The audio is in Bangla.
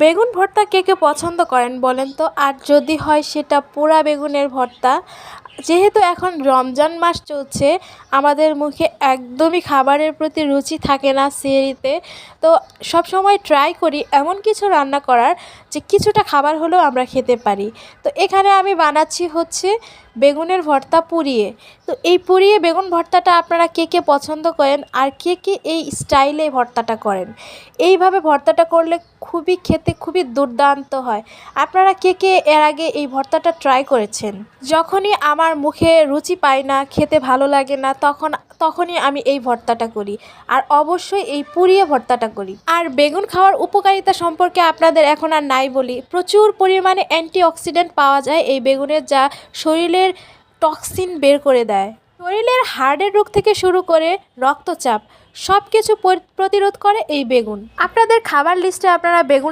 বেগুন ভর্তা কে কে পছন্দ করেন বলেন তো? আর যদি হয় সেটা পোড়া বেগুনের ভর্তা। যেহেতু এখন রমজান মাস চলছে, আমাদের মুখে একদমই খাবারের প্রতি রুচি থাকে না সেহরিতে। তো সবসময় ট্রাই করি এমন কিছু রান্না করার যে কিছুটা খাবার হলেও আমরা খেতে পারি। তো এখানে আমি বানাচ্ছি হচ্ছে বেগুনের ভর্তা পুড়িয়ে। তো এই পুড়িয়ে বেগুন ভর্তাটা আপনারা কে কে পছন্দ করেন আর কে কে এই স্টাইলে ভর্তাটা করেন? এইভাবে ভর্তাটা করলে খেতে খুবই দুর্দান্ত হয়। আপনারা কে কে এর আগে এই ভর্তাটা ট্রাই করেছেন? যখনই আমার মুখে রুচি পাই না, খেতে ভালো লাগে না, তখনই আমি এই ভর্তাটা করি। আর অবশ্যই এই পুড়িয়ে ভর্তাটা করি। আর বেগুন খাওয়ার উপকারিতা সম্পর্কে আপনাদের এখন আর নাই বলি। প্রচুর পরিমাণে অ্যান্টিঅক্সিডেন্ট পাওয়া যায় এই বেগুনের, যা শরীরের টক্সিন বের করে দেয়। শরীরের হার্টের রোগ থেকে শুরু করে রক্তচাপ সব কিছু প্রতিরোধ করে এই বেগুন। আপনাদের খাবার লিস্টে আপনারা বেগুন